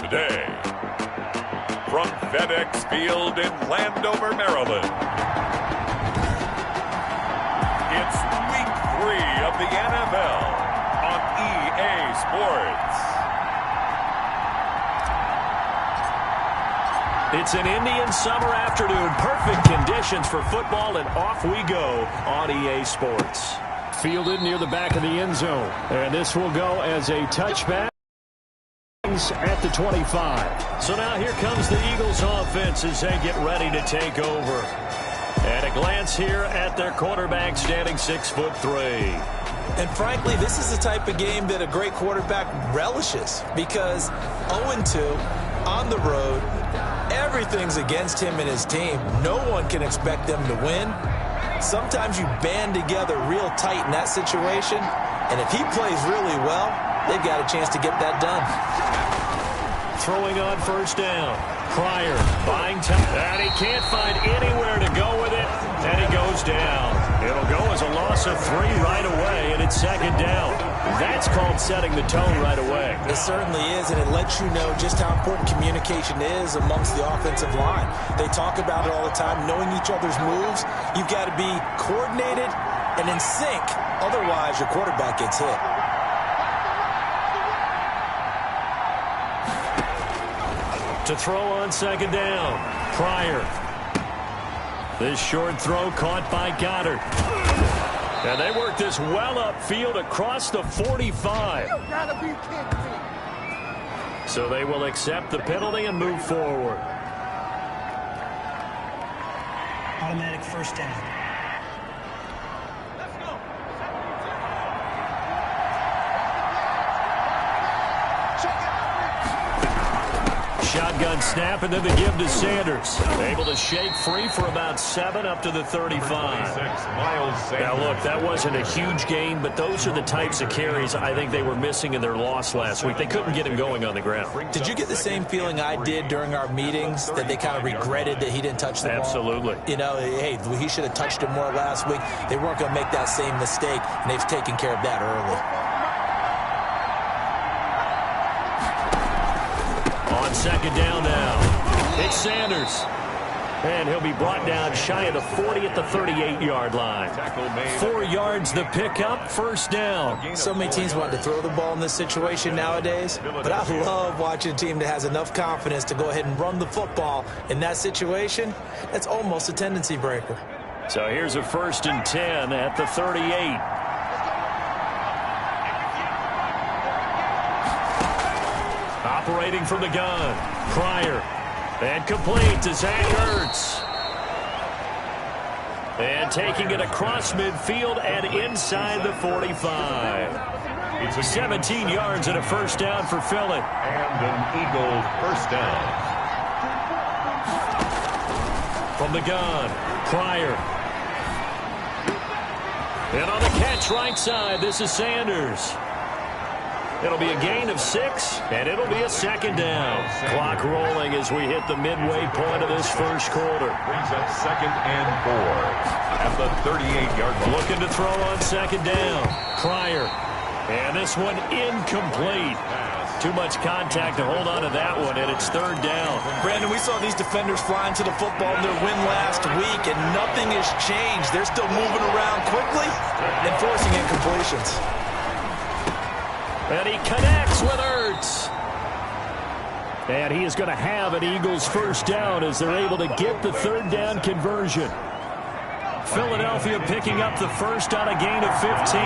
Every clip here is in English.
day. From FedEx Field in Landover, Maryland, it's Week 3 of the NFL on EA Sports. It's an Indian summer afternoon. Perfect conditions for football, and off we go on EA Sports. Fielded near the back of the end zone. And this will go as a touchback at the 25. So now here comes the Eagles offense as they get ready to take over. At a glance here at their quarterback, standing 6'3". And frankly, this is the type of game that a great quarterback relishes, because 0-2 on the road, everything's against him and his team. No one can expect them to win. Sometimes you band together real tight in that situation, and if he plays really well, they've got a chance to get that done. Throwing on first down. Pryor buying time, and he can't find anywhere to go with it, and he goes down. It'll go as a loss of 3 right away, and it's second down. That's called setting the tone right away. It certainly is, and it lets you know just how important communication is amongst the offensive line. They talk about it all the time, knowing each other's moves. You've got to be coordinated and in sync. Otherwise, your quarterback gets hit. To throw on second down. Pryor. This short throw caught by Goddard. And they work this well upfield across the 45. You gotta be kidding me. So they will accept the penalty and move forward. Automatic first down. Shotgun snap, and then the give to Sanders. Able to shake free for about 7 up to the 35. Now, look, that wasn't a huge gain, but those are the types of carries I think they were missing in their loss last week. They couldn't get him going on the ground. Did you get the same feeling I did during our meetings, that they kind of regretted that he didn't touch the ball? Absolutely. You know, hey, he should have touched it more last week. They weren't going to make that same mistake, and they've taken care of that early. On second down now, it's Sanders. And he'll be brought down shy of the 40 at the 38-yard line. 4 yards the pickup, first down. So many teams want to throw the ball in this situation nowadays, but I love watching a team that has enough confidence to go ahead and run the football in that situation. That's almost a tendency breaker. So here's a 1st and 10 at the 38. Operating from the gun, Pryor, and complete to Zach Ertz. And taking it across midfield and inside the 45. It's 17 yards and a first down for Philly. And an Eagle first down. From the gun, Pryor. And on the catch right side, this is Sanders. It'll be a gain of 6, and it'll be a second down. Clock rolling as we hit the midway point of this first quarter. Brings up 2nd and 4 at the 38-yard line. Looking to throw on second down. Pryor. And this one incomplete. Too much contact to hold on to that one, and it's 3rd down. Brandon, we saw these defenders flying to the football in their win last week, and nothing has changed. They're still moving around quickly and forcing incompletions. And he connects with Ertz. And he is going to have an Eagles first down as they're able to get the 3rd down conversion. Philadelphia picking up the first on a gain of 15.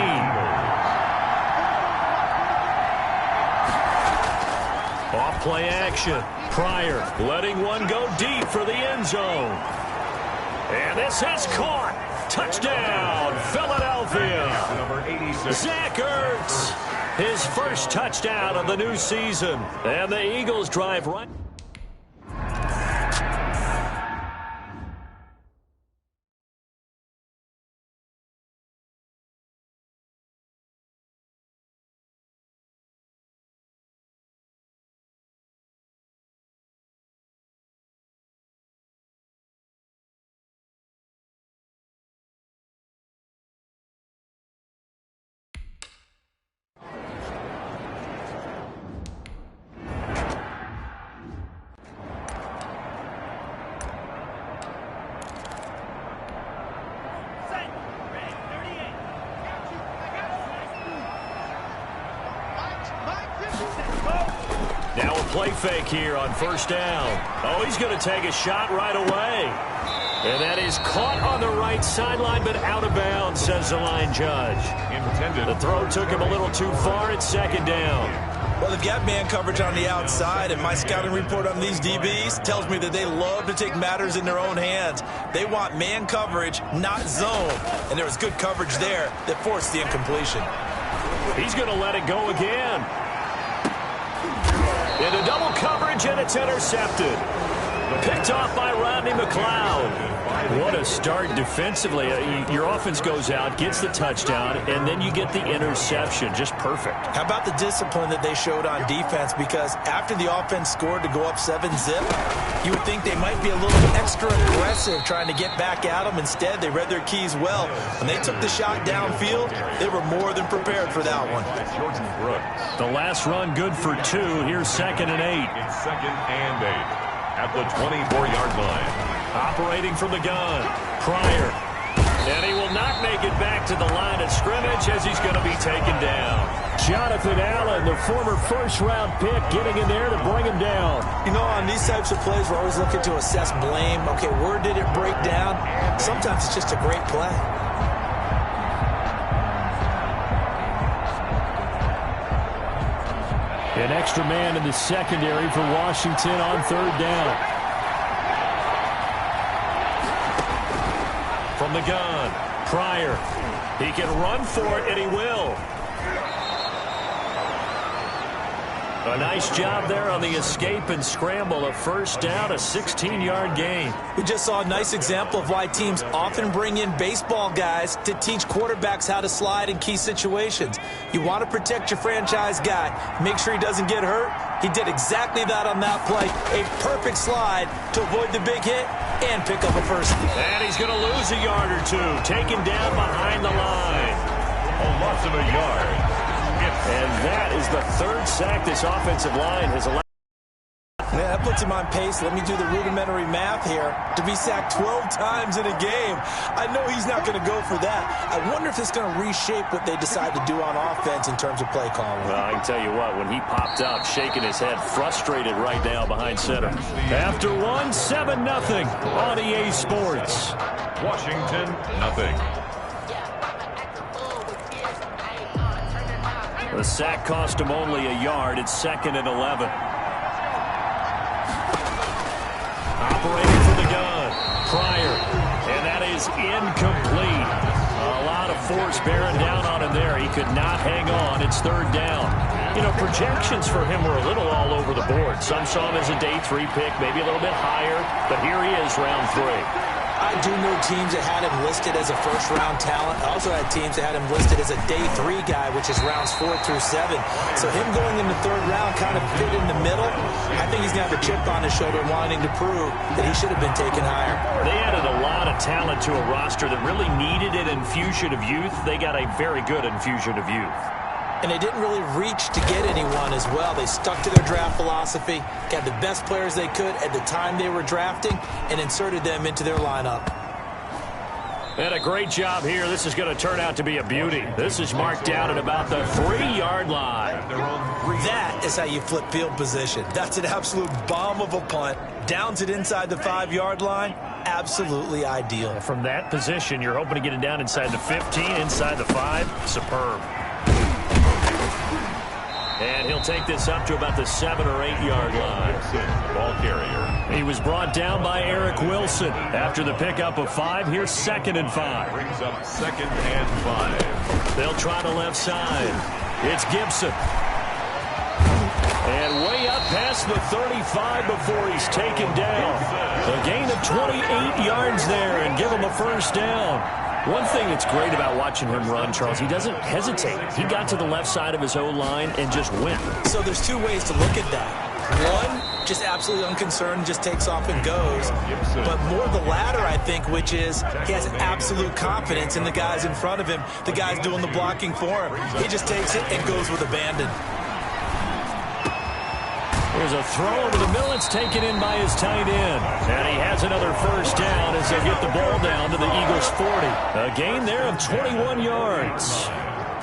Off play action. Pryor letting one go deep for the end zone. And this has caught. Touchdown, Philadelphia. Zach Ertz. His first touchdown of the new season. And the Eagles drive right. Now a play fake here on first down. Oh, he's going to take a shot right away. And that is caught on the right sideline, but out of bounds, says the line judge. The throw took him a little too far. It's second down. Well, they've got man coverage on the outside, and my scouting report on these DBs tells me that they love to take matters in their own hands. They want man coverage, not zone. And there was good coverage there that forced the incompletion. He's going to let it go again. Into double coverage, and it's intercepted. Picked off by Rodney McLeod. What a start defensively. Your offense goes out, gets the touchdown, and then you get the interception. Just perfect. How about the discipline that they showed on defense? Because after the offense scored to go up 7-0, you would think they might be a little extra aggressive trying to get back at them. Instead, they read their keys well. When they took the shot downfield, they were more than prepared for that one. The last run good for 2. Here's 2nd and 8. It's 2nd and 8 at the 24-yard line. Operating from the gun, Pryor. And he will not make it back to the line of scrimmage as he's going to be taken down. Jonathan Allen, the former first-round pick, getting in there to bring him down. You know, on these types of plays, we're always looking to assess blame. Okay, where did it break down? Sometimes it's just a great play. An extra man in the secondary for Washington on 3rd down. From the gun, Pryor. He can run for it, and he will. A nice job there on the escape and scramble. A first down, a 16-yard gain. We just saw a nice example of why teams often bring in baseball guys to teach quarterbacks how to slide in key situations. You want to protect your franchise guy. Make sure he doesn't get hurt. He did exactly that on that play. A perfect slide to avoid the big hit and pick up a first. And he's going to lose a yard or two. Taken down behind the line. A loss of a yard. And that is the 3rd sack this offensive line has allowed. Man, that puts him on pace. Let me do the rudimentary math here. To be sacked 12 times in a game. I know he's not going to go for that. I wonder if it's going to reshape what they decide to do on offense in terms of play calling. Well, I can tell you what, when he popped up, shaking his head, frustrated right now behind center. After 7-0 on EA Sports. Washington, nothing. The sack cost him only a yard. It's 2nd and 11. Operating from the gun, Pryor. And that is incomplete. A lot of force bearing down on him there. He could not hang on. It's 3rd down. You know, projections for him were a little all over the board. Some saw him as a day 3 pick, maybe a little bit higher. But here he is, round 3. I do know teams that had him listed as a first-round talent. I also had teams that had him listed as a day 3 guy, which is rounds 4 through 7. So him going in the 3rd round kind of fit in the middle. I think he's got a chip on his shoulder wanting to prove that he should have been taken higher. They added a lot of talent to a roster that really needed an infusion of youth. They got a very good infusion of youth. And they didn't really reach to get anyone as well. They stuck to their draft philosophy, got the best players they could at the time they were drafting, and inserted them into their lineup. And a great job here. This is going to turn out to be a beauty. This is marked down at about the 3-yard line. That is how you flip field position. That's an absolute bomb of a punt. Downs it inside the 5-yard line. Absolutely ideal. From that position, you're hoping to get it down inside the 15, inside the 5. Superb. And he'll take this up to about the 7 or 8 yard line. Ball carrier. He was brought down by Eric Wilson. After the pickup of 5, here's 2nd and 5. Brings up 2nd and 5. They'll try the left side. It's Gibson. And way up past the 35 before he's taken down. A gain of 28 yards there and give him a first down. One thing that's great about watching him run, Charles, he doesn't hesitate. He got to the left side of his O-line and just went. So there's 2 ways to look at that. One, just absolutely unconcerned, just takes off and goes. But more the latter, I think, which is he has absolute confidence in the guys in front of him, the guys doing the blocking for him. He just takes it and goes with abandon. There's a throw over the middle. It's taken in by his tight end. And he has another first down as they get the ball down to the Eagles' 40. A gain there of 21 yards.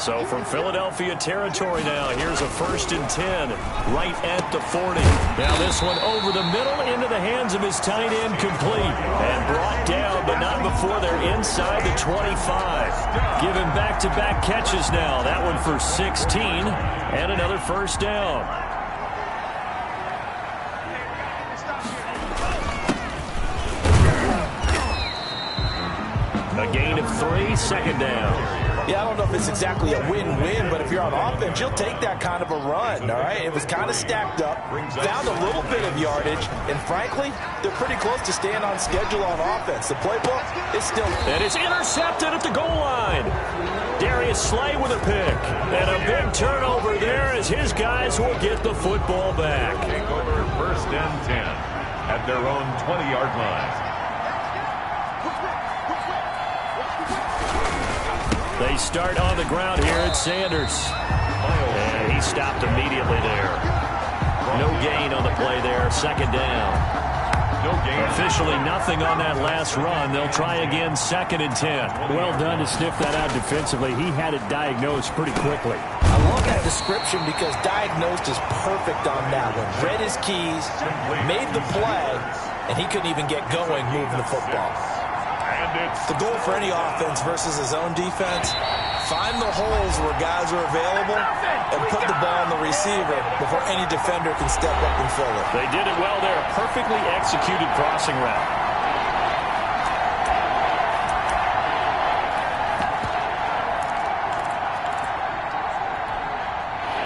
So from Philadelphia territory now, here's a 1st and 10 right at the 40. Now this one over the middle into the hands of his tight end, complete. And brought down, but not before they're inside the 25. Given back-to-back catches now. That one for 16 and another 1st down. A gain of 3, 2nd down. Yeah, I don't know if it's exactly a win-win, but if you're on offense, you'll take that kind of a run, all right? It was kind of stacked up, found a little bit of yardage, and frankly, they're pretty close to staying on schedule on offense. The playbook is still... And it's intercepted at the goal line. Darius Slay with a pick. And a big turnover there as his guys will get the football back. Take over 1st and 10 at their own 20-yard line. They start on the ground here at Sanders. And he stopped immediately there. No gain on the play there. 2nd down. No gain. Officially nothing on that last run. They'll try again 2nd and 10. Well done to sniff that out defensively. He had it diagnosed pretty quickly. I love that description because diagnosed is perfect on that one. Read his keys, made the play, and he couldn't even get going moving the football. The goal for any offense versus his own defense, find the holes where guys are available and put the ball on the receiver before any defender can step up and fill it. They did it well there. A perfectly executed crossing route.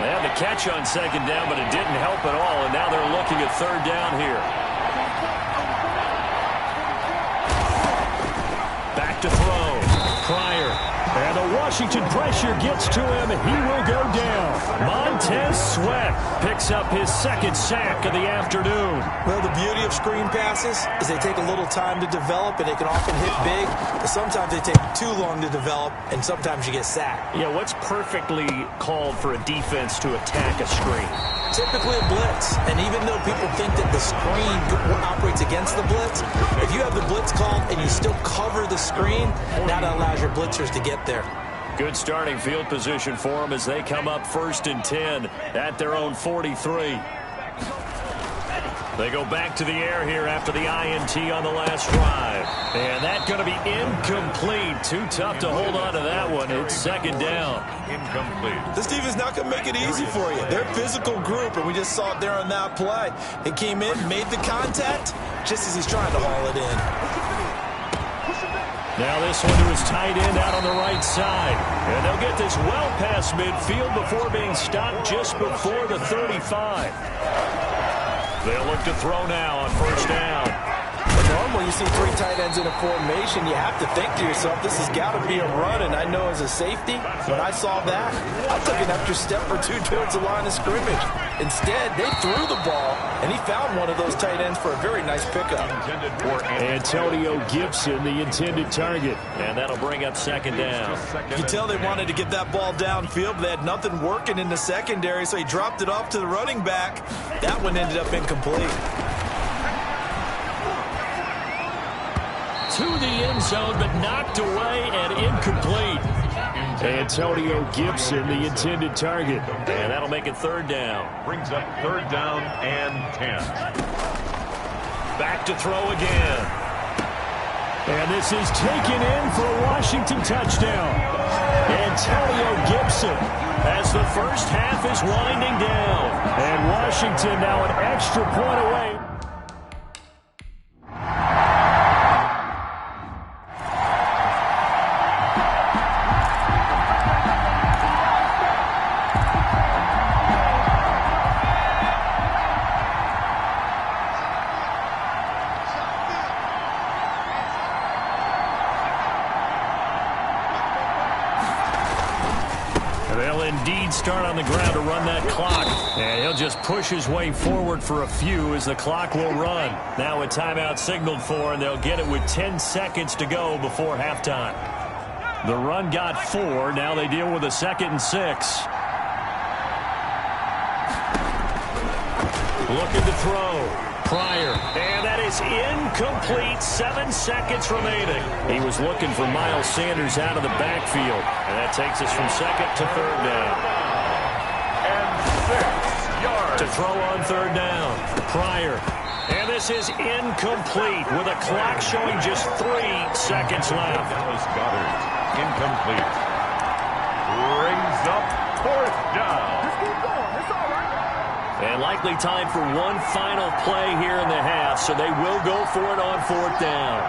They had the catch on 2nd down, but it didn't help at all, and now they're looking at 3rd down here. To throw. Pryor. And the Washington pressure gets to him. He will go down. Montez Sweat picks up his 2nd sack of the afternoon. Well, the beauty of screen passes is they take a little time to develop, and they can often hit big. But sometimes they take too long to develop, and sometimes you get sacked. Yeah, what's perfectly called for a defense to attack a screen? Typically a blitz, and even though people think that the screen operates against the blitz, if you have the blitz called and you still cover the screen, that allows your blitzers to get there. Good starting field position for them as they come up 1st and 10 at their own 43. They go back to the air here after the INT on the last drive. And that's going to be incomplete. Too tough to hold on to that one. It's 2nd down. Incomplete. This defense not going to make it easy for you. They're a physical group, and we just saw it there on that play. He came in, made the contact, just as he's trying to haul it in. Now this one to his tight end out on the right side. And they'll get this well past midfield before being stopped just before the 35. They'll look to throw now on 1st down. Normally you see 3 tight ends in a formation, you have to think to yourself, this has got to be a run, and I know as a safety, when I saw that, I took an extra step or 2 towards the line of scrimmage. Instead, they threw the ball, and he found one of those tight ends for a very nice pickup. Antonio Gibson, the intended target. And that'll bring up 2nd down. You can tell they wanted to get that ball downfield, but they had nothing working in the secondary, so he dropped it off to the running back. That one ended up incomplete. To the end zone, but knocked away and incomplete. Antonio Gibson, the intended target. And that'll make it 3rd down. Brings up 3rd down and 10. Back to throw again. And this is taken in for a Washington touchdown. Antonio Gibson as the first half is winding down. And Washington now an extra point away. Start on the ground to run that clock. And he'll just push his way forward for a few as the clock will run. Now a timeout signaled for, and they'll get it with 10 seconds to go before halftime. The run got 4. Now they deal with a 2nd and 6. Looking to throw. Pryor. And that is incomplete. 7 seconds remaining. He was looking for Miles Sanders out of the backfield. And that takes us from second to third down. And 6 yards. To throw on third down. Pryor. And this is incomplete with a clock showing just 3 seconds left. Dallas Goedert. Incomplete. Brings up 4th down. Just keep going. It's all right. And likely time for one final play here in the half, so they will go for it on 4th down.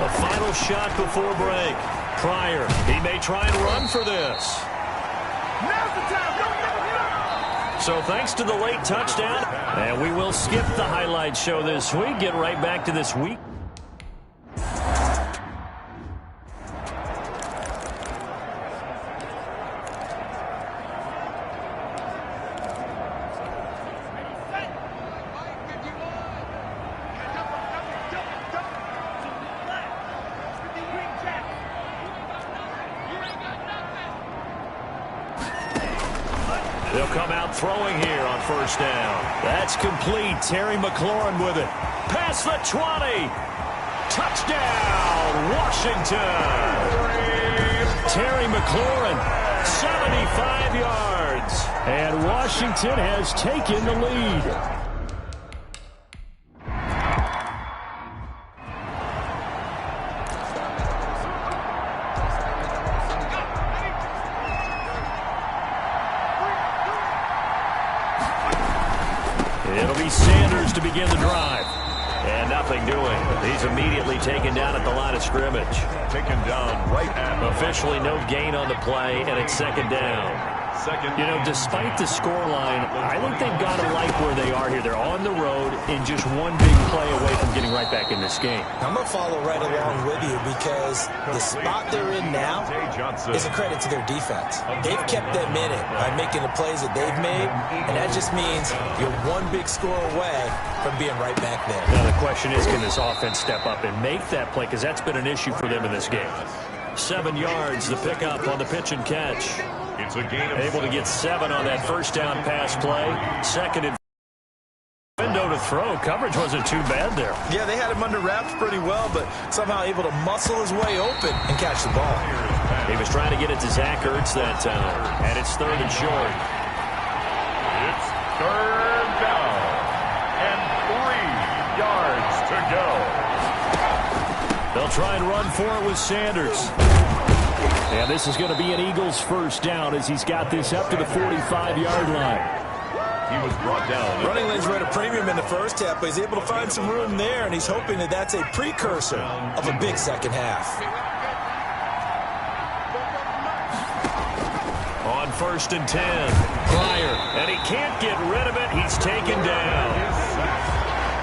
A final shot before break. Pryor, he may try and run for this. Now's the time. Go. So thanks to the late touchdown, and we will skip the highlight show this week. Get right back to this week. They'll come out throwing here on 1st down. That's complete. Terry McLaurin with it. Past the 20. Touchdown, Washington. Terry McLaurin, 75 yards. And Washington has taken the lead. It'll be Sanders to begin the drive. And nothing doing. He's immediately taken down at the line of scrimmage. Taken down right at Officially no gain on the play, and it's 2nd down. You know, despite the scoreline, I think they've got to like where they are here. They're on the road in just one big play away from getting right back in this game. I'm going to follow right along with you because the spot they're in now is a credit to their defense. They've kept them in it by making the plays that they've made, and that just means you're one big score away from being right back there. Now the question is, can this offense step up and make that play? Because that's been an issue for them in this game. 7 yards, the pickup on the pitch and catch. It's a gain of Able to get 7 on that 1st down pass play. 2nd and window to throw. Coverage wasn't too bad there. Yeah, they had him under wraps pretty well, but somehow able to muscle his way open and catch the ball. He was trying to get it to Zach Ertz that time, and it's 3rd and short. It's 3rd down and 3 yards to go. They'll try and run for it with Sanders. And this is going to be an Eagles 1st down as he's got this up to the 45-yard line. He was brought down. Running lanes were at a premium in the 1st half, but he's able to find some room there, and he's hoping that that's a precursor of a big 2nd half. On 1st and 10. Pryor, and he can't get rid of it. He's taken down.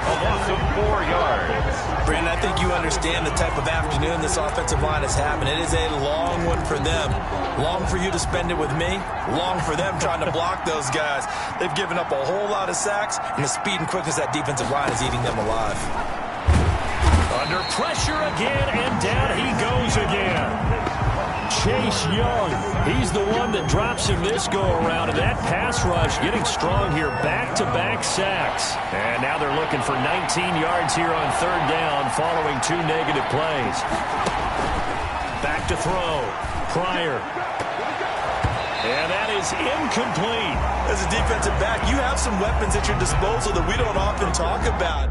A loss of 4 yards. Brandon, I think you understand the type of afternoon this offensive line is having. It is a long one for them. Long for you to spend it with me. Long for them trying to block those guys. They've given up a whole lot of sacks, and the speed and quickness of that defensive line is eating them alive. Under pressure again, and down he goes again. Chase Young, he's the one that drops him this go-around, and that pass rush getting strong here, back-to-back sacks. And now they're looking for 19 yards here on 3rd down following 2 negative plays. Back to throw. Pryor. And that is incomplete. As a defensive back, you have some weapons at your disposal that we don't often talk about.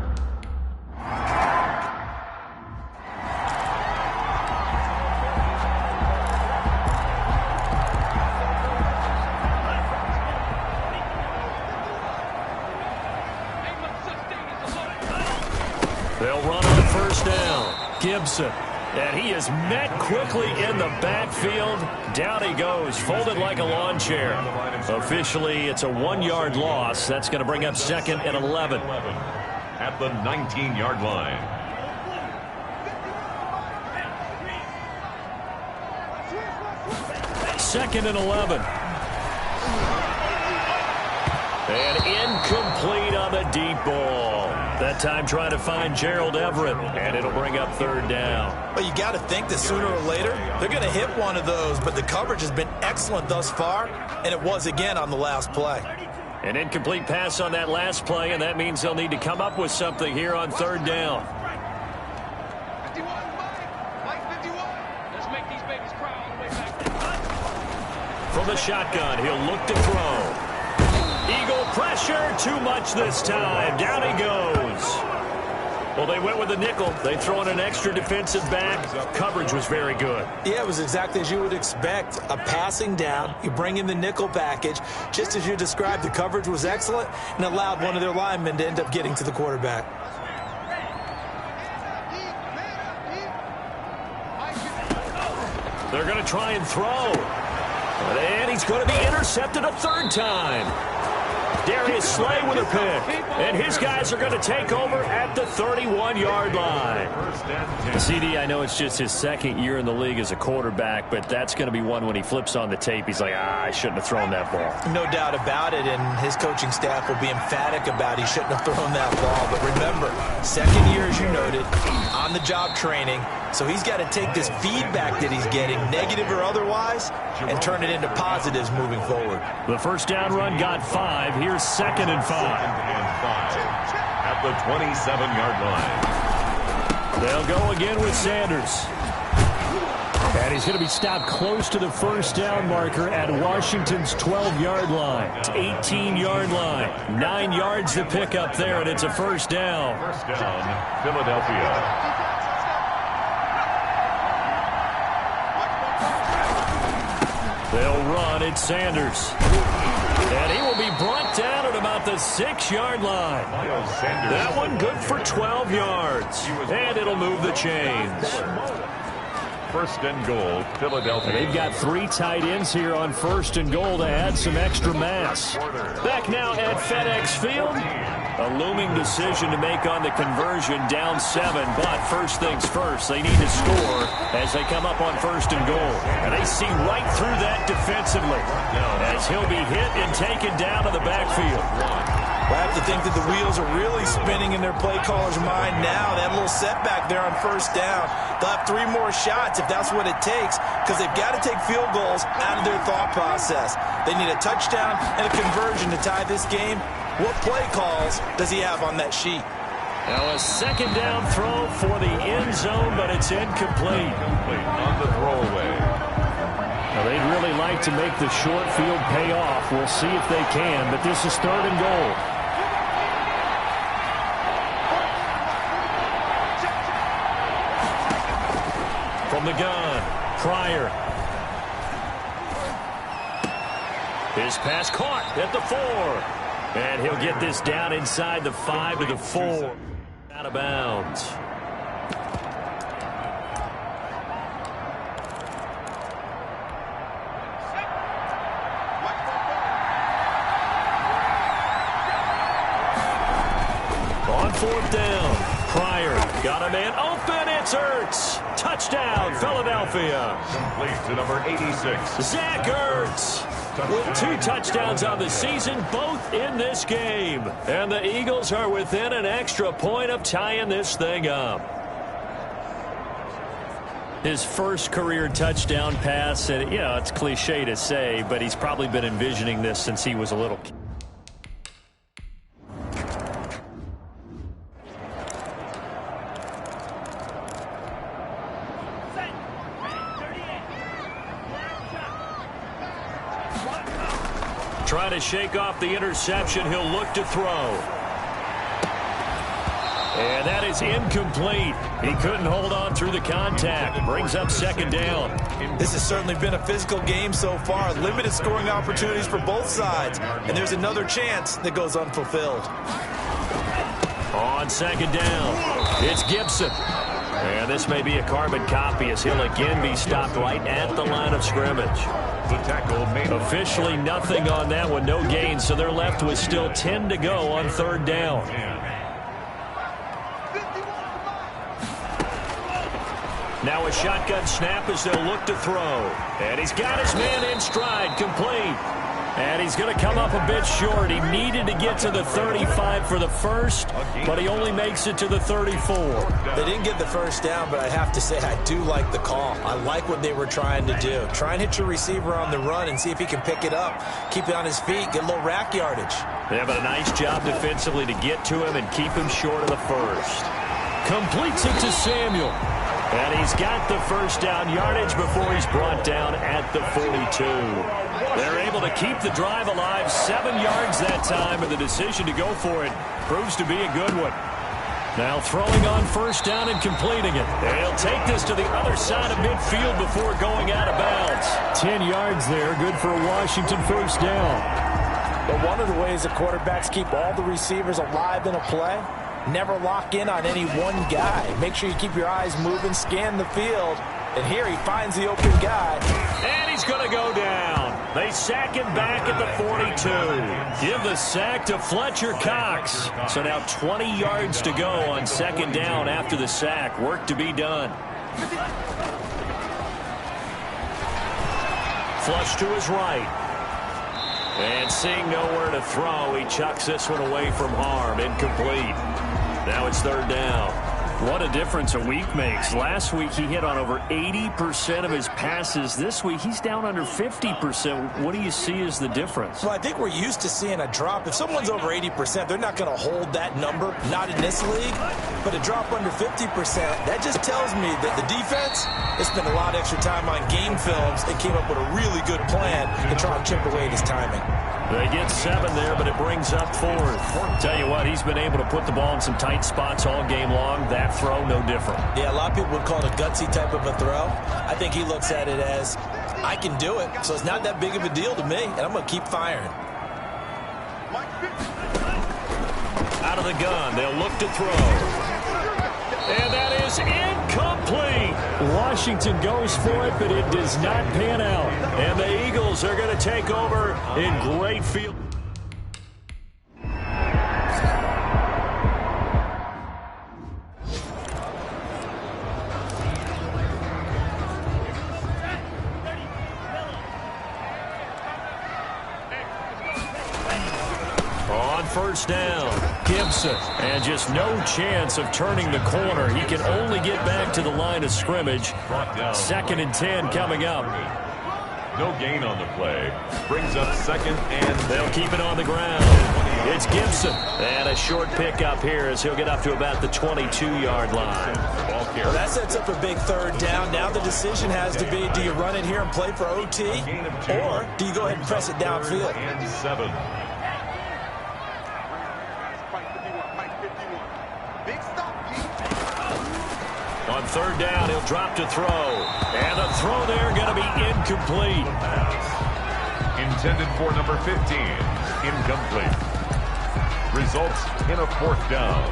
They'll run on 1st down. Gibson. And he is met quickly in the backfield. Down he goes, folded like a lawn chair. Officially, it's a 1-yard loss. That's going to bring up 2nd and 11. At the 19-yard line. Second and 11. And incomplete on the deep ball. That time trying to find Gerald Everett, and it'll bring up 3rd down. Well, you got to think that sooner or later, they're going to hit one of those, but the coverage has been excellent thus far, and it was again on the last play. An incomplete pass on that last play, and that means they'll need to come up with something here on third down. 51, Mike 51. Let's make these babies cry all the way back there. From the shotgun, he'll look to throw. Eagle pressure, too much this time. Down he goes. Well, they went with the nickel. They throw in an extra defensive back. Coverage was very good. Yeah, it was exactly as you would expect. A passing down. You bring in the nickel package. Just as you described, the coverage was excellent and allowed one of their linemen to end up getting to the quarterback. They're going to try and throw. And he's going to be intercepted a third time. Darius Slay with a pick. And his guys are going to take over at the 31-yard line. CD, I know it's just his second year in the league as a quarterback, but that's going to be one when he flips on the tape. He's like, I shouldn't have thrown that ball. No doubt about it, and his coaching staff will be emphatic about he shouldn't have thrown that ball. But remember, second year, as you noted, on-the-job training. So he's got to take this feedback that he's getting, negative or otherwise, and turn it into positives moving forward. The first down run got 5. Here's 2nd and 5. 2nd and 5 at the 27-yard line. They'll go again with Sanders. And he's going to be stopped close to the first down marker at Washington's 12-yard line. 18-yard line. 9 yards to pick up there, and it's a first down. First down, Philadelphia. They'll run. It's Sanders. And he will be brought down at about the 6-yard line. That one good for 12 yards. And it'll move the chains. First and goal, Philadelphia. They've got 3 tight ends here on first and goal to add some extra mass. Back now at FedEx Field. A looming decision to make on the conversion, down 7. But first things first, they need to score as they come up on first and goal. And they see right through that defensively as he'll be hit and taken down to the backfield. Well, I have to think that the wheels are really spinning in their play caller's mind now. That little setback there on first down. They'll have 3 more shots if that's what it takes, because they've got to take field goals out of their thought process. They need a touchdown and a conversion to tie this game. What play calls does he have on that sheet? Now a second down throw for the end zone, but it's incomplete. On the throwaway. Now, they'd really like to make the short field pay off. We'll see if they can, but this is 3rd and goal. From the gun, Pryor. His pass caught at the 4. And he'll get this down inside the 5 to the 4. Out of bounds. On 4th down, Pryor got a man open. It's Ertz. Touchdown, Philadelphia. Complete to number 86. Zach Ertz with 2 touchdowns on the season, both in this game. And the Eagles are within an extra point of tying this thing up. His first career touchdown pass, and you know, it's cliche to say, but he's probably been envisioning this since he was a little kid. Trying to shake off the interception. He'll look to throw. And that is incomplete. He couldn't hold on through the contact. Brings up 2nd down. This has certainly been a physical game so far. Limited scoring opportunities for both sides. And there's another chance that goes unfulfilled. On 2nd down, it's Gibson. And this may be a carbon copy as he'll again be stopped right at the line of scrimmage. The tackle made officially nothing on that one, no gain, so they're left with still 10 to go on 3rd down. Now a shotgun snap as they'll look to throw. And he's got his man in stride, complete. And he's going to come up a bit short. He needed to get to the 35 for the first, but he only makes it to the 34. They didn't get the first down, but I have to say I do like the call. I like what they were trying to do. Try and hit your receiver on the run and see if he can pick it up, keep it on his feet, get a little rack yardage. Yeah, but a nice job defensively to get to him and keep him short of the first. Completes it to Samuel. And he's got the first down yardage before he's brought down at the 42. They're able to keep the drive alive, 7 yards that time, and the decision to go for it proves to be a good one. Now throwing on first down and completing it. And he'll take this to the other side of midfield before going out of bounds. 10 yards there, good for a Washington first down. But one of the ways the quarterbacks keep all the receivers alive in a play, never lock in on any one guy. Make sure you keep your eyes moving, scan the field. And here he finds the open guy. And he's going to go down. They sack him back at the 42. Give the sack to Fletcher Cox. So now 20 yards to go on second down after the sack. Work to be done. Flush to his right. And seeing nowhere to throw, he chucks this one away from harm. Incomplete. Now it's third down. What a difference a week makes. Last week he hit on over 80% of his passes. This week he's down under 50%. What do you see as the difference? Well, I think we're used to seeing a drop. If someone's over 80%, they're not going to hold that number, not in this league. But a drop under 50%, that just tells me that the defense has spent a lot of extra time on game films and came up with a really good plan to try and chip away at his timing. They get 7 there, but it brings up 4th. Tell you what, he's been able to put the ball in some tight spots all game long. That throw, no different. Yeah, a lot of people would call it a gutsy type of a throw. I think he looks at it as, I can do it, so it's not that big of a deal to me, and I'm going to keep firing. Out of the gun, they'll look to throw. And that is incomplete. Washington goes for it, but it does not pan out. And the Eagles are going to take over in great field. First down, Gibson, and just no chance of turning the corner. He can only get back to the line of scrimmage. 2nd and 10 coming up. No gain on the play. Brings up 2nd and they'll keep it on the ground. It's Gibson, and a short pickup here as he'll get up to about the 22-yard line. Well, that sets up a big third down. Now the decision has to be, do you run it here and play for OT, or do you go ahead and press it downfield? And 7. On third down, he'll drop to throw. And the throw there going to be incomplete. Intended for number 15. Incomplete. Results in a 4th down.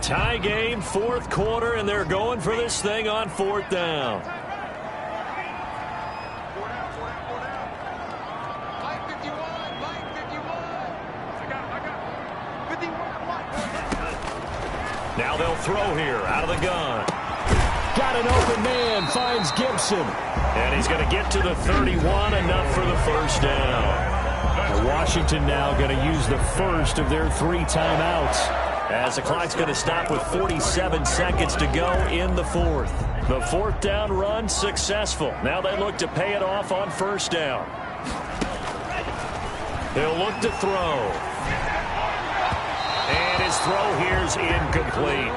Tie game, 4th quarter, and they're going for this thing on 4th down. Now they'll throw here out of the gun. Got an open man, finds Gibson. And he's going to get to the 31, enough for the first down. And Washington now going to use the first of their 3 timeouts, as the clock's going to stop with 47 seconds to go in the 4th. The 4th down run successful. Now they look to pay it off on first down. They'll look to throw. And his throw here's incomplete.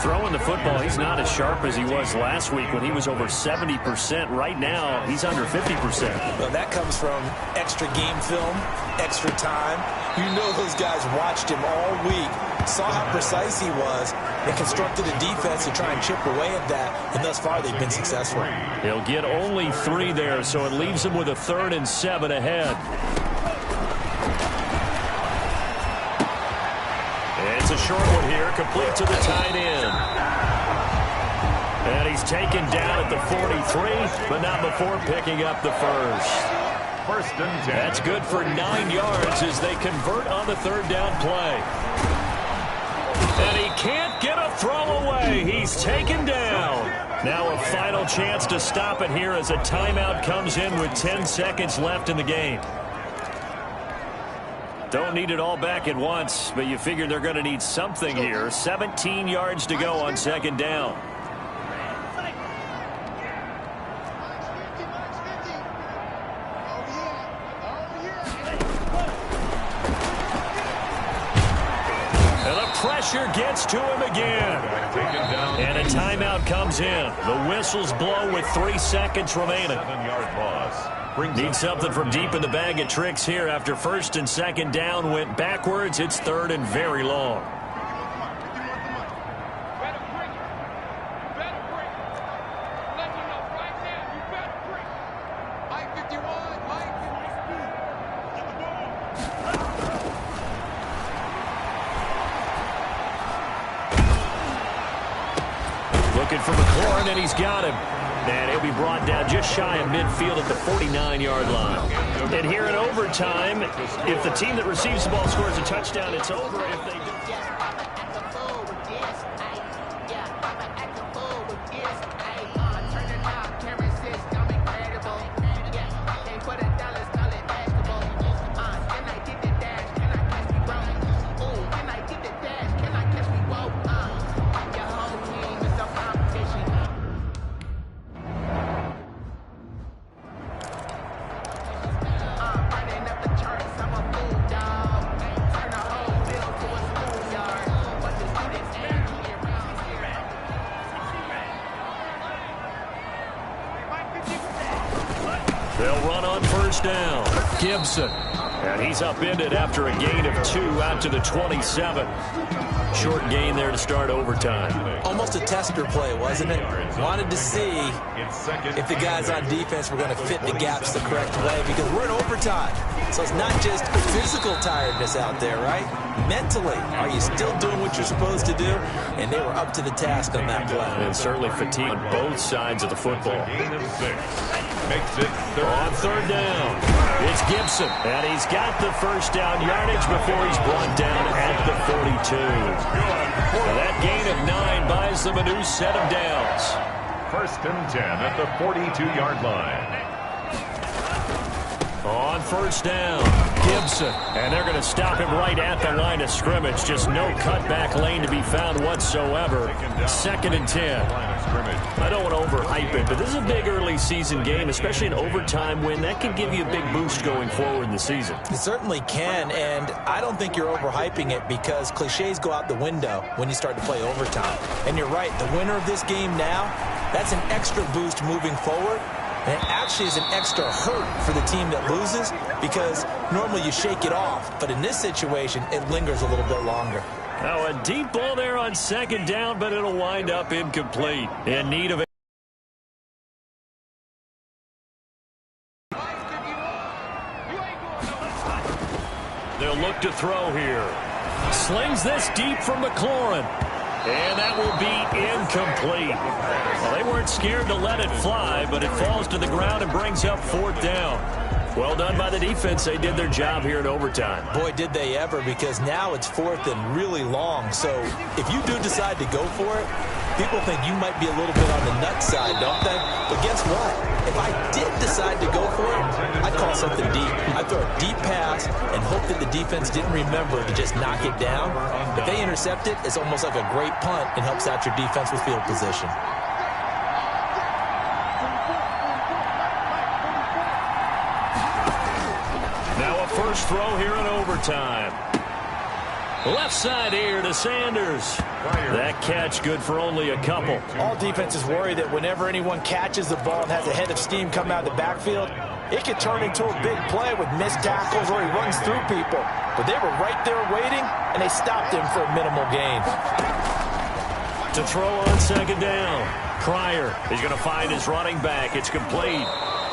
Throwing the football, he's not as sharp as he was last week when he was over 70%. Right now, he's under 50%. Well, that comes from extra game film, extra time. You know those guys watched him all week, saw how precise he was, and constructed a defense to try and chip away at that, and thus far they've been successful. He'll get only 3 there, so it leaves him with a 3rd and 7 ahead. It's a short one here, complete to the tight end. And he's taken down at the 43, but not before picking up the first. 1st and 10. That's good for 9 yards as they convert on the 3rd down play. And he can't get a throw away. He's taken down. Now a final chance to stop it here as a timeout comes in with 10 seconds left in the game. Don't need it all back at once, but you figure they're going to need something here. 17 yards to go on second down. And the pressure gets to him again. And a timeout comes in. The whistles blow with 3 seconds remaining. 7-yard loss. Need something from deep in the bag of tricks here after first and second down went backwards. It's third and very long. Better bring it. Better bring it. Let me know right now. You better bring it. Mike 51. Mike 51. Get the ball. Looking for McLaurin, and he's got him. And he'll be brought down just shy of midfield at the 49-yard line. And here in overtime, if the team that receives the ball scores a touchdown, it's over. If they do... They'll run on first down. Gibson. And he's upended after a gain of 2 out to the 27. Short gain there to start overtime. Almost a tester play, wasn't it? Wanted to see if the guys on defense were going to fit the gaps the correct way, because we're in overtime. So it's not just physical tiredness out there, right? Mentally, are you still doing what you're supposed to do? And they were up to the task on that play. And certainly fatigue on both sides of the football. Gain of 6. Makes it On third down, it's Gibson. And he's got the first down yardage before he's brought down at the 42. And that gain of 9 buys them a new set of downs. First and 10 at the 42-yard line. On first down, Gibson. And they're going to stop him right at the line of scrimmage. Just no cutback lane to be found whatsoever. Second and 10. I don't want to overhype it, but this is a big early season game, especially an overtime win. That can give you a big boost going forward in the season. It certainly can, and I don't think you're overhyping it, because cliches go out the window when you start to play overtime. And you're right, the winner of this game now, that's an extra boost moving forward. And it actually is an extra hurt for the team that loses, because normally you shake it off. But in this situation, it lingers a little bit longer. Now a deep ball there on second down, but it'll wind up incomplete. In need of it. They'll look to throw here. Slings this deep from McLaurin. And that will be incomplete. Well, they weren't scared to let it fly, but it falls to the ground and brings up fourth down. Well done by the defense. They did their job here in overtime. Boy, did they ever, because now it's fourth and really long. So if you do decide to go for it, people think you might be a little bit on the nut side, don't they? But guess what? If I did decide to go for it, I'd call something deep. I'd throw a deep pass and hope that the defense didn't remember to just knock it down. If they intercept it, it's almost like a great punt and helps out your defense with field position. Now a first throw here in overtime. Left side here to Sanders. That catch good for only a couple. All defenses worry that whenever anyone catches the ball and has a head of steam come out of the backfield, it could turn into a big play with missed tackles or he runs through people. But they were right there waiting, and they stopped him for a minimal gain. To throw on second down. Pryor is going to find his running back. It's complete.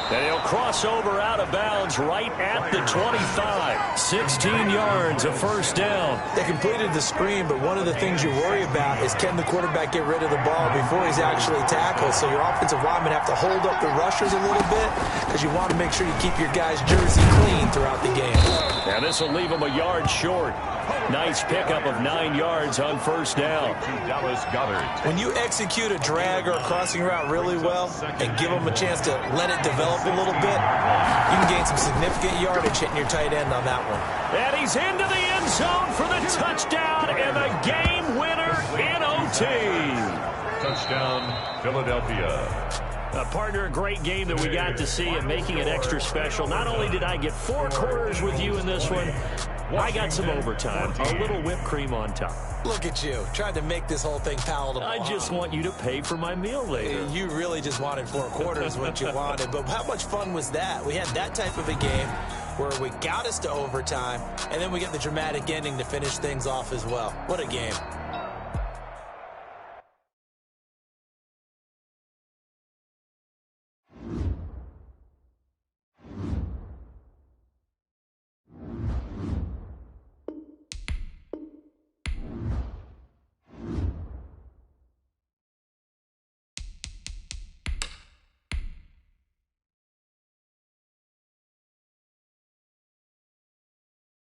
And he'll cross over out of bounds right at the 25. 16 yards, a first down. They completed the screen, but one of the things you worry about is can the quarterback get rid of the ball before he's actually tackled? So your offensive linemen have to hold up the rushers a little bit because you want to make sure you keep your guys' jersey clean throughout the game. And this will leave him a yard short. Nice pickup of 9 yards on first down. Dallas Goedert. When you execute a drag or a crossing route really well and give them a chance to let it develop a little bit, you can gain some significant yardage hitting your tight end on that one. And he's into the end zone for the touchdown and the game winner in OT. Touchdown, Philadelphia. Partner, a great game that we got to see and making it extra special. Not only did I get 4 quarters with you in this one, I got some overtime, a little whipped cream on top. Look at you, trying to make this whole thing palatable. I just want you to pay for my meal later. You really just wanted 4 quarters, what you wanted. But how much fun was that? We had that type of a game where we got us to overtime, and then we get the dramatic ending to finish things off as well. What a game.